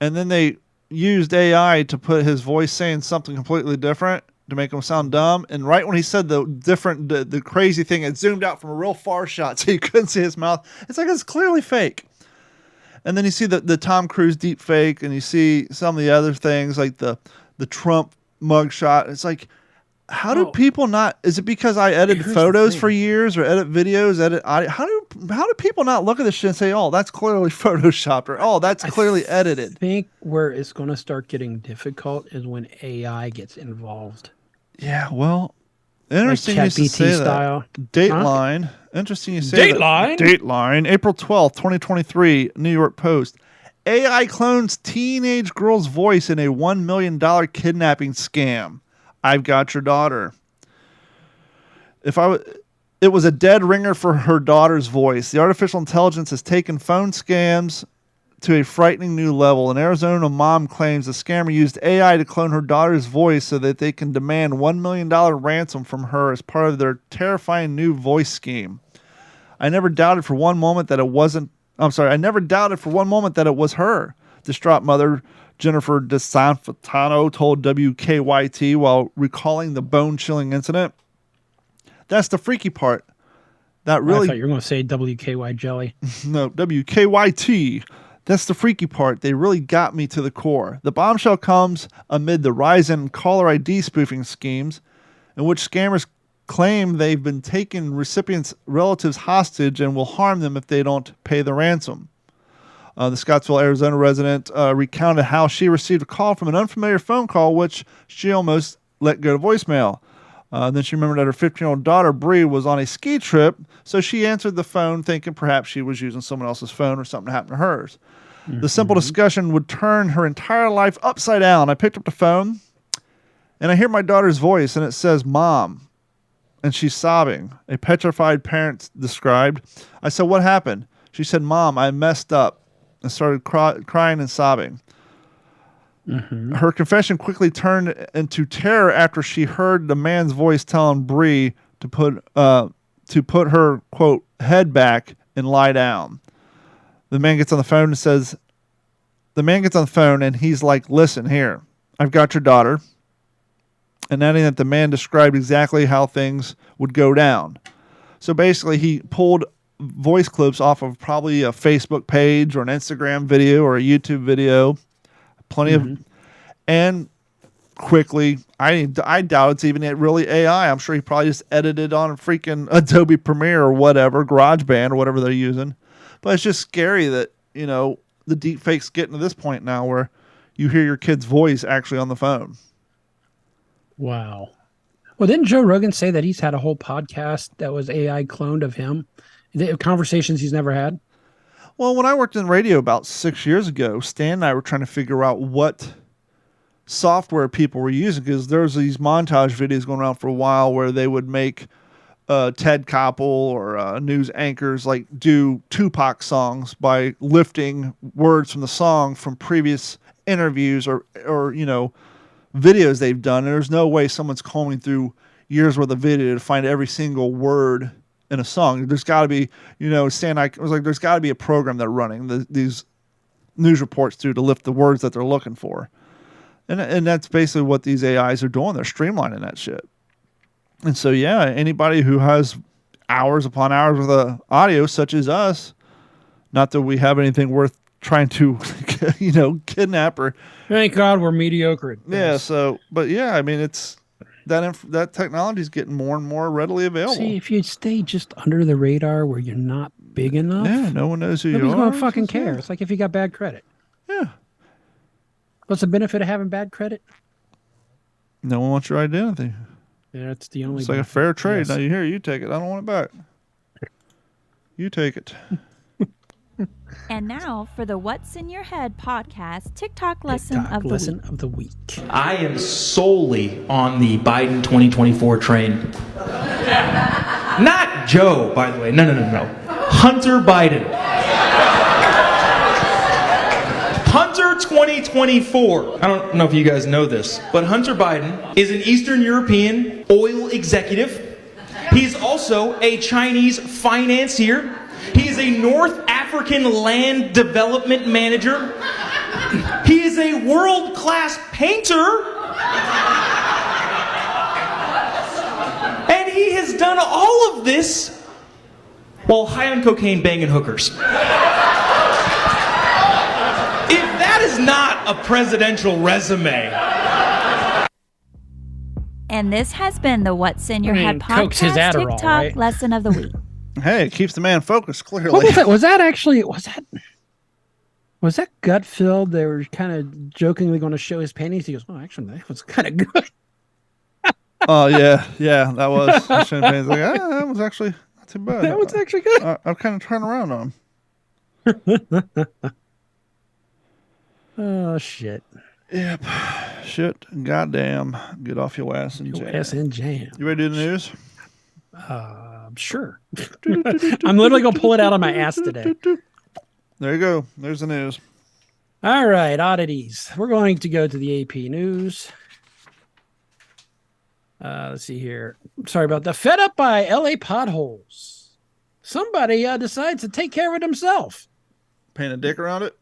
and then they used AI to put his voice saying something completely different to make him sound dumb. And right when he said the crazy thing, it zoomed out from a real far shot so you couldn't see his mouth. It's like, it's clearly fake. And then you see the Tom Cruise deep fake, and you see some of the other things like the Trump mugshot. It's like, how do people not? Is it because I edit photos for years, or edit videos, edit audio? How do people not look at this shit and say, "Oh, that's clearly photoshopped," or "Oh, that's clearly edited"? I think where it's going to start getting difficult is when AI gets involved. Yeah, well, interesting like you say style. That. Dateline. Huh? Interesting you say Dateline. That. Dateline. April 12th, 2023. New York Post. AI clones teenage girl's voice in a $1 million kidnapping scam. I've got your daughter. It was a dead ringer for her daughter's voice. The artificial intelligence has taken phone scams to a frightening new level. An Arizona mom claims the scammer used AI to clone her daughter's voice so that they can demand $1 million ransom from her as part of their terrifying new voice scheme. I never doubted for one moment that it was her. Distraught mother Jennifer DeSanfitano told WKYT while recalling the bone-chilling incident. That's the freaky part. That really. I thought you were going to say WKY jelly. No, WKYT. That's the freaky part. They really got me to the core. The bombshell comes amid the rise in caller ID spoofing schemes, in which scammers claim they've been taking recipients' relatives hostage and will harm them if they don't pay the ransom. The Scottsville, Arizona resident recounted how she received a call from an unfamiliar phone call, which she almost let go to voicemail. Then she remembered that her 15-year-old daughter, Bree, was on a ski trip, so she answered the phone thinking perhaps she was using someone else's phone or something happened to hers. The simple discussion would turn her entire life upside down. I picked up the phone, and I hear my daughter's voice, and it says, "Mom," and she's sobbing. A petrified parent described. I said, "What happened?" She said, "Mom, I messed up," and started crying and sobbing. Her confession quickly turned into terror after she heard the man's voice telling Bree to put her, quote, head back and lie down. The man gets on the phone and he's like, "Listen here, I've got your daughter." And adding that the man described exactly how things would go down. So basically he pulled voice clips off of probably a Facebook page or an Instagram video or a YouTube video. Plenty of, and quickly, I doubt it's even really AI. I'm sure he probably just edited on a freaking Adobe Premiere or whatever, GarageBand or whatever they're using. But it's just scary that, the deep fake's getting to this point now where you hear your kid's voice actually on the phone. Wow. Well, didn't Joe Rogan say that he's had a whole podcast that was AI cloned of him? Conversations he's never had? Well, when I worked in radio about 6 years ago, Stan and I were trying to figure out what software people were using, because there's these montage videos going around for a while where they would make Ted Koppel or news anchors like do Tupac songs by lifting words from the song from previous interviews or videos they've done. And there's no way someone's combing through years worth of video to find every single word in a song. There's got to be, Stan, I was like, there's got to be a program they're running these news reports through to lift the words that they're looking for. And that's basically what these AIs are doing. They're streamlining that shit. And so, yeah, anybody who has hours upon hours with audio, such as us, not that we have anything worth trying to, kidnap or. Thank God we're mediocre at this. Yeah. So, but yeah, I mean, it's that technology is getting more and more readily available. See, if you stay just under the radar where you're not big enough, yeah, no one knows who you are. Nobody's going to fucking care. It's like if you got bad credit. Yeah. What's the benefit of having bad credit? No one wants your identity. Yeah, it's the only. It's like a fair trade. Yes. Now you take it. I don't want it back. You take it. And now for the What's in Your Head podcast TikTok lesson of the week. I am solely on the Biden 2024 train. Not Joe, by the way. No. Hunter Biden. Hunter 2024. I don't know if you guys know this, but Hunter Biden is an Eastern European oil executive. He's also a Chinese financier. He is a North African land development manager. He is a world-class painter. And he has done all of this while high on cocaine banging hookers. If that is not a presidential resume. And this has been the What's in Your Head Coke's his podcast Adderall, TikTok right? lesson of the week. Hey, it keeps the man focused, clearly. What was that? Was that gut filled? They were kind of jokingly going to show his paintings. He goes, "Oh, actually, that was kind of good." Oh, yeah, that was. Champagne's like, that was actually not too bad. That was actually good. I've kind of turned around on him. Oh, shit. Yep. Shit. Goddamn. Get off your ass and jam. Ass and jam. You ready to do the news? Sure. I'm literally going to pull it out of my ass today. There you go. There's the news. All right, oddities. We're going to go to the AP News. Let's see here. Sorry about that. Fed up by LA potholes. Somebody decides to take care of it himself. Paint a dick around it?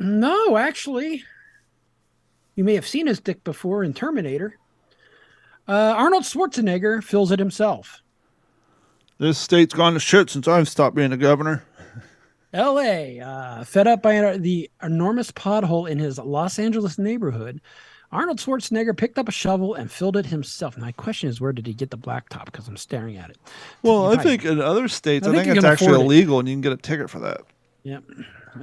No, actually. You may have seen his dick before in Terminator. Arnold Schwarzenegger fills it himself. This state's gone to shit since I've stopped being the governor. LA, fed up by the enormous pothole in his Los Angeles neighborhood, Arnold Schwarzenegger picked up a shovel and filled it himself. My question is, where did he get the blacktop? Because I'm staring at it. Well, I think in other states, I think it's actually illegal and you can get a ticket for that. Yep.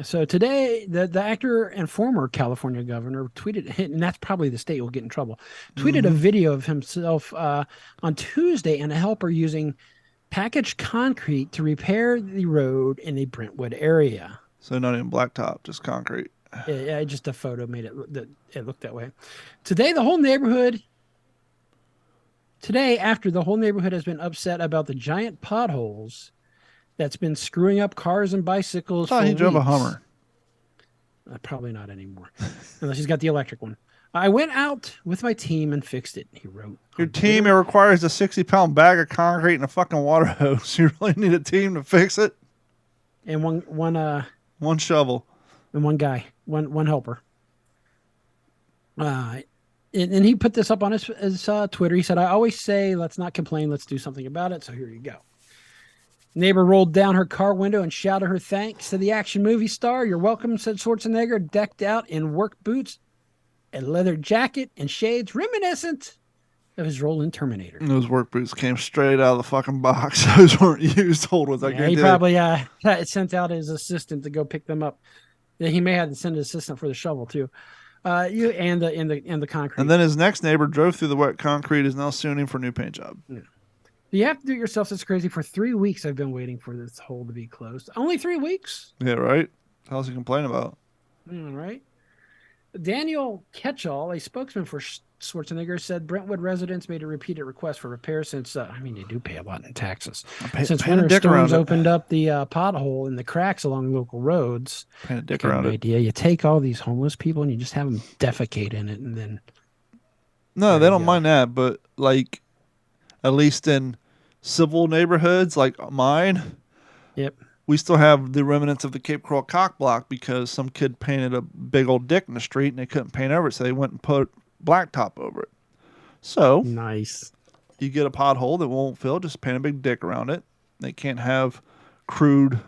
So today, the actor and former California governor tweeted, and that's probably the state will get in trouble, tweeted a video of himself on Tuesday and a helper using packaged concrete to repair the road in the Brentwood area. So not even blacktop, just concrete. Yeah, just a photo made it look that way. Today, after the whole neighborhood has been upset about the giant potholes that's been screwing up cars and bicycles. I thought he drove a weeks. Hummer. Probably not anymore, unless he's got the electric one. I went out with my team and fixed it, he wrote. Your team, it requires a 60-pound bag of concrete and a fucking water hose. You really need a team to fix it? And One shovel. And one guy, one helper. And he put this up on his Twitter. He said, I always say, let's not complain. Let's do something about it. So here you go. Neighbor rolled down her car window and shouted her thanks to the action movie star. You're welcome, said Schwarzenegger, decked out in work boots, a leather jacket, and shades reminiscent of his role in Terminator. And those work boots came straight out of the fucking box. Those weren't used. Hold with. He probably sent out his assistant to go pick them up. He may have to send his assistant for the shovel too. And the concrete. And then his next neighbor drove through the wet concrete, is now suing him for a new paint job. Yeah. You have to do it yourself. It's crazy. For 3 weeks, I've been waiting for this hole to be closed. Only 3 weeks? Yeah, right? What else he complain about? Right. Daniel Ketchall, a spokesman for Schwarzenegger, said Brentwood residents made a repeated request for repairs since, they do pay a lot in taxes. Since winter storms opened up the pothole and the cracks along local roads. Paint a dick around it. Idea. You take all these homeless people and you just have them defecate in it, and then... No, they don't mind that, but, like, at least in civil neighborhoods like mine, yep, we still have the remnants of the Cape Coral cock block because some kid painted a big old dick in the street and they couldn't paint over it, so they went and put blacktop over it. So nice. You get a pothole that won't fill, just paint a big dick around it. They can't have crude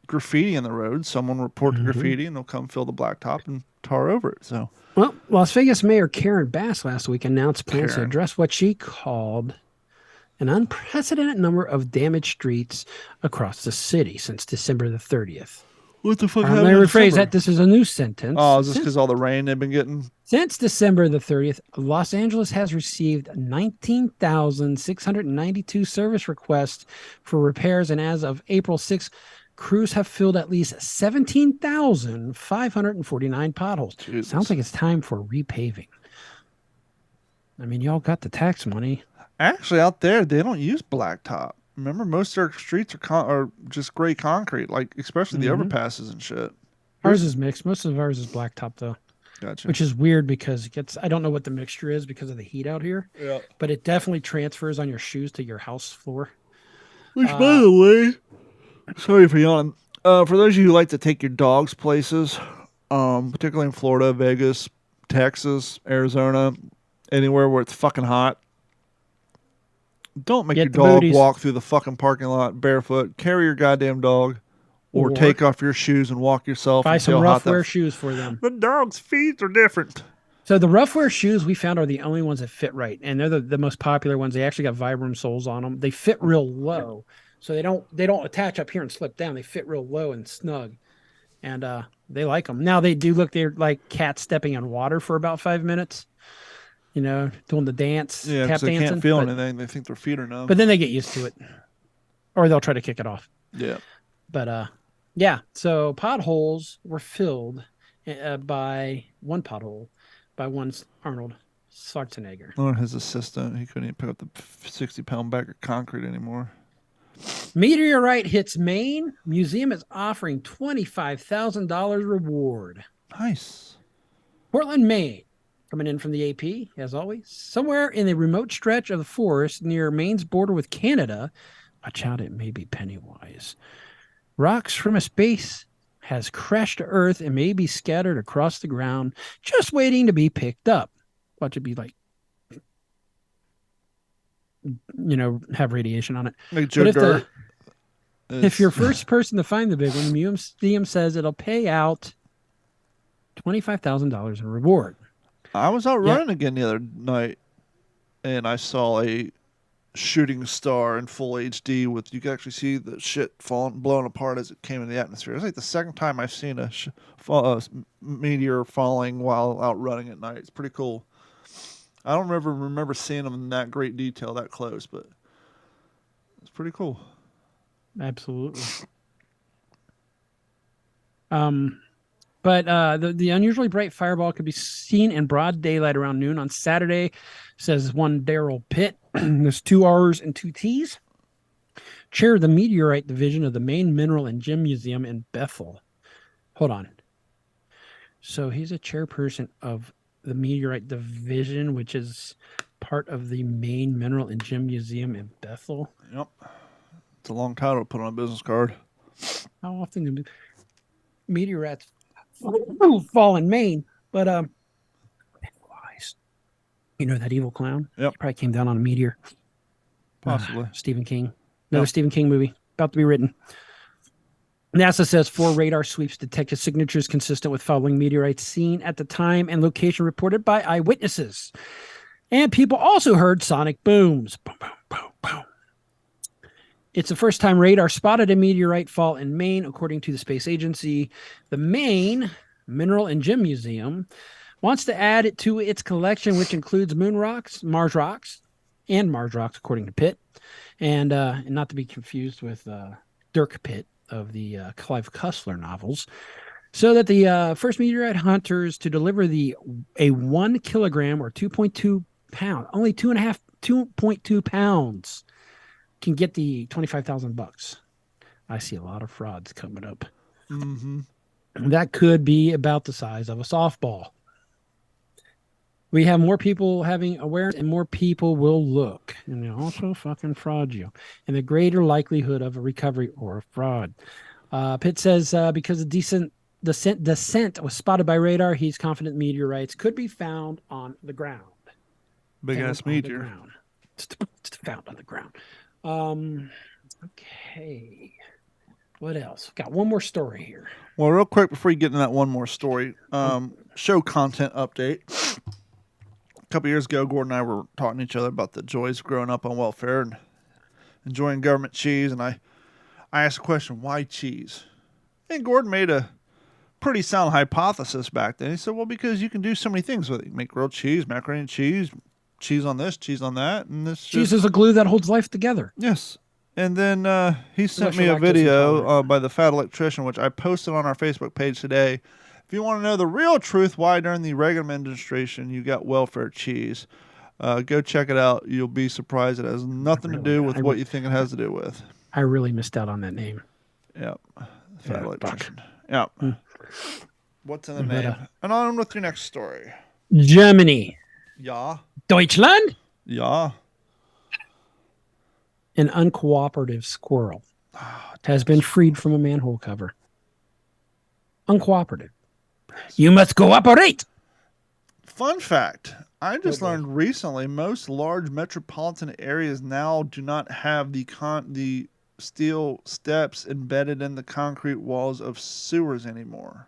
graffiti in the road. Someone report the graffiti and they'll come fill the blacktop and tar over it. So, well, Las Vegas Mayor Karen Bass last week announced plans to address what she called an unprecedented number of damaged streets across the city since December the 30th. What the fuck happened? Let me rephrase that. This is a new sentence. Oh, is this because all the rain they've been getting? Since December the 30th, Los Angeles has received 19,692 service requests for repairs, and as of April 6th, crews have filled at least 17,549 potholes. Jesus. Sounds like it's time for repaving. I mean, y'all got the tax money. Actually, out there, they don't use blacktop. Remember, most of their streets are just gray concrete, like especially the overpasses and shit. Ours is mixed. Most of ours is blacktop, though. Gotcha. Which is weird because it gets, I don't know what the mixture is because of the heat out here. Yeah. But it definitely transfers on your shoes to your house floor. Which, by the way, sorry for yawning. For those of you who like to take your dogs places, particularly in Florida, Vegas, Texas, Arizona, anywhere where it's fucking hot, don't make your dog walk through the fucking parking lot barefoot. Carry your goddamn dog, or take off your shoes and walk yourself. Buy some rough wear shoes for them. The dog's feet are different. So the rough wear shoes we found are the only ones that fit right, and they're the most popular ones. They actually got Vibram soles on them. They fit real low, so they don't attach up here and slip down. They fit real low and snug, and they like them. Now they're like cats stepping on water for about 5 minutes. You know, doing the dance, tap dancing. They can't feel anything. They think their feet are numb. But then they get used to it, or they'll try to kick it off. Yeah. But yeah. So potholes were filled by one pothole by one Arnold Schwarzenegger. Or his assistant. He couldn't even pick up the 60-pound bag of concrete anymore. Meteorite hits Maine. Museum is offering $25,000 reward. Nice. Portland, Maine. Coming in from the AP, as always. Somewhere in a remote stretch of the forest near Maine's border with Canada, watch out, it may be Pennywise. Rocks from a space has crashed to Earth and may be scattered across the ground, just waiting to be picked up. Watch it be like, have radiation on it. Like Joe Dirt. If you're first person to find the big one, the museum says it'll pay out $25,000 in reward. I was out running again the other night, and I saw a shooting star in full HD with you can actually see the shit blowing apart as it came in the atmosphere. It's like the second time I've seen a meteor falling while out running at night. It's pretty cool. I don't remember seeing them in that great detail that close, but it's pretty cool. Absolutely. But the unusually bright fireball could be seen in broad daylight around noon on Saturday, says one Daryl Pitt. There's 2 R's and 2 T's. Chair of the Meteorite Division of the Maine Mineral and Gem Museum in Bethel. Hold on. So he's a chairperson of the Meteorite Division, which is part of the Maine Mineral and Gem Museum in Bethel. Yep. It's a long title to put on a business card. How often do meteorites fall in Maine? But you know that evil clown? Yep. He probably came down on a meteor. Possibly. Stephen King. Another Yep. Stephen King movie about to be written. NASA says 4 radar sweeps detected signatures consistent with following meteorites seen at the time and location reported by eyewitnesses. And people also heard sonic booms. Boom, boom, boom, boom. It's the first time radar spotted a meteorite fall in Maine, according to the space agency. The Maine Mineral and Gem Museum wants to add it to its collection, which includes moon rocks, Mars rocks, according to Pitt. And not to be confused with Dirk Pitt of the Clive Cussler novels, so that the first meteorite hunters to deliver a 1 kilogram or 2.2 pound, only 2.2 pounds, can get the $25,000. I see a lot of frauds coming up. Mm-hmm. That could be about the size of a softball. We have more people having awareness and more people will look, and they also fucking fraud you, and the greater likelihood of a recovery or a fraud. Pitt says because the descent was spotted by radar, he's confident meteorites could be found on the ground. Big ass meteor. It's found on the ground. Okay. What else? Got one more story here. Well, real quick before you get into that one more story, show content update. A couple years ago, Gordon and I were talking to each other about the joys of growing up on welfare and enjoying government cheese. And I asked the question, why cheese? And Gordon made a pretty sound hypothesis back then. He said, well, because you can do so many things with it. You make grilled cheese, macaroni and cheese on this, cheese on that. And this Cheese is a glue that holds life together. Yes. And then he sent me a video by the Fat Electrician, which I posted on our Facebook page today. If you want to know the real truth why during the Reagan administration you got welfare cheese, go check it out. You'll be surprised. It has nothing to do with what you think it has to do with. I really missed out on that name. Yep. Fat Electrician. Yep. What's in the name? And on with your next story. Germany. Yeah. Deutschland? Yeah. An uncooperative squirrel has been freed from a manhole cover. Uncooperative. You must cooperate. Fun fact. I just learned recently most large metropolitan areas now do not have the steel steps embedded in the concrete walls of sewers anymore.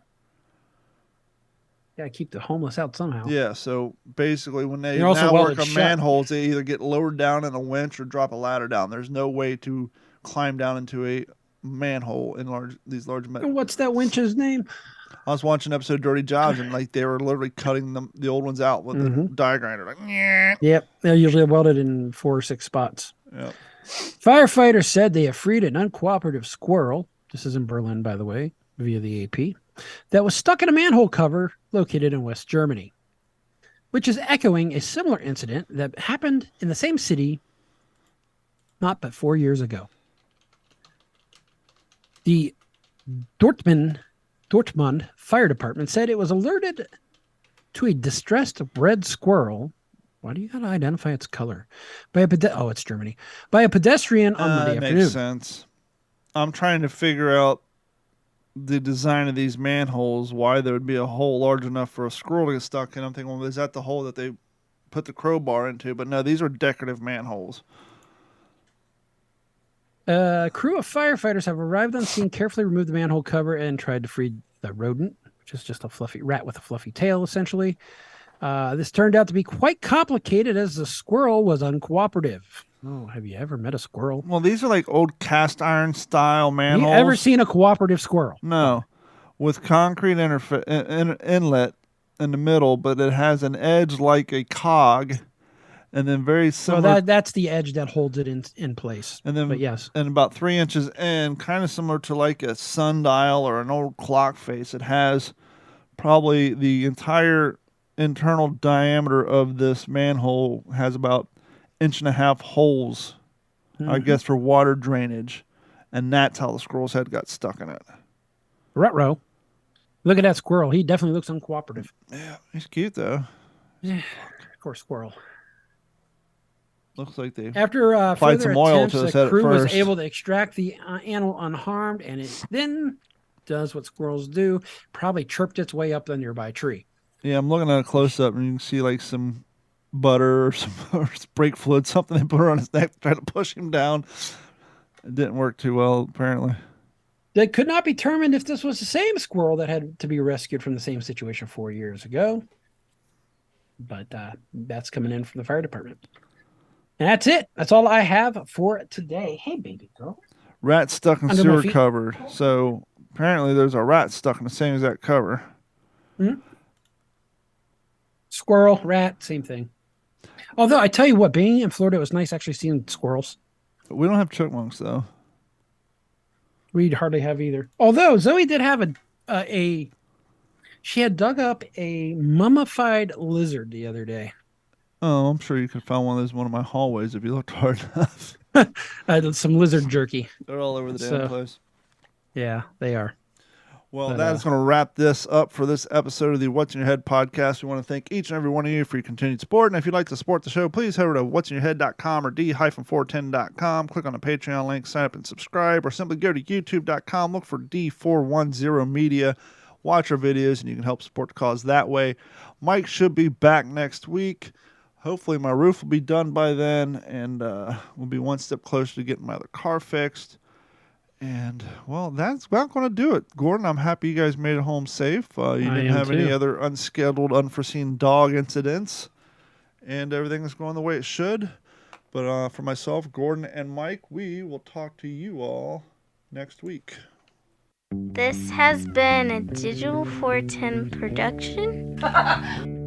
Gotta keep the homeless out somehow. Yeah, so basically when they They're also now welded work on shut. manholes, they either get lowered down in a winch or drop a ladder down. There's no way to climb down into a manhole in these large And what's that winch's name? I was watching an episode of Dirty Jobs, and like they were literally cutting the old ones out with a die grinder. Like, yeah. Yep. They're usually welded in 4 or 6 spots. Yep. Firefighters said they have freed an uncooperative squirrel. This is in Berlin, by the way, via the AP. That was stuck in a manhole cover located in West Germany, which is echoing a similar incident that happened in the same city not but 4 years ago. The Dortmund Fire Department said it was alerted to a distressed red squirrel. Why do you got to identify its color? It's Germany. By a pedestrian on Monday afternoon. Makes sense. I'm trying to figure out the design of these manholes, why there would be a hole large enough for a squirrel to get stuck in. I'm thinking, well, is that the hole that they put the crowbar into? But no, these are decorative manholes. A crew of firefighters have arrived on scene, carefully removed the manhole cover, and tried to free the rodent, which is just a fluffy rat with a fluffy tail, essentially. This turned out to be quite complicated as the squirrel was uncooperative. Oh, have you ever met a squirrel? Well, these are like old cast iron style Have manholes. you ever seen a cooperative squirrel? No, with concrete inlet in the middle, but it has an edge like a cog, and then very So similar. that's the edge that holds it in place. And then, but yes, and about 3 inches in, kind of similar to like a sundial or an old clock face. It has probably the entire internal diameter of this manhole has about 1.5 inch holes, I guess, for water drainage, and that's how the squirrel's head got stuck in it. Ruh-roh. Look at that squirrel. He definitely looks uncooperative. Yeah, he's cute though. Yeah, poor squirrel. Looks like they After applied further some oil attempts, to his the head at crew was first. able to extract the animal unharmed, and it then does what squirrels do, probably chirped its way up the nearby tree. Yeah, I'm looking at a close up, and you can see like some butter or some or brake fluid, something they put on his neck to try to push him down. It didn't work too well, apparently. It could not be determined if this was the same squirrel that had to be rescued from the same situation 4 years ago. But that's coming in from the fire department. And that's it. That's all I have for today. Hey, baby girl. Rat stuck in Under my sewer feet. cupboard. So apparently there's a rat stuck in the same exact cover. Squirrel, rat, same thing. Although I tell you what, being in Florida, it was nice actually seeing squirrels. We don't have chipmunks though. We'd hardly have either. Although Zoe did have she had dug up a mummified lizard the other day. Oh, I'm sure you could find one of those in one of my hallways if you looked hard enough. Some lizard jerky. They're all over the damn So- place. Yeah, they are. Well, But, that is going to wrap this up for this episode of the What's in Your Head podcast. We want to thank each and every one of you for your continued support. And if you'd like to support the show, please head over to what'sinyourhead.com or d-410.com. Click on the Patreon link, sign up and subscribe, or simply go to youtube.com, look for D410 Media, watch our videos, and you can help support the cause that way. Mike should be back next week. Hopefully my roof will be done by then, and we'll be one step closer to getting my other car fixed. And, well, that's about going to do it. Gordon, I'm happy you guys made it home safe. You didn't have any other unscheduled, unforeseen dog incidents. And everything is going the way it should. But for myself, Gordon, and Mike, we will talk to you all next week. This has been a Digital 410 production.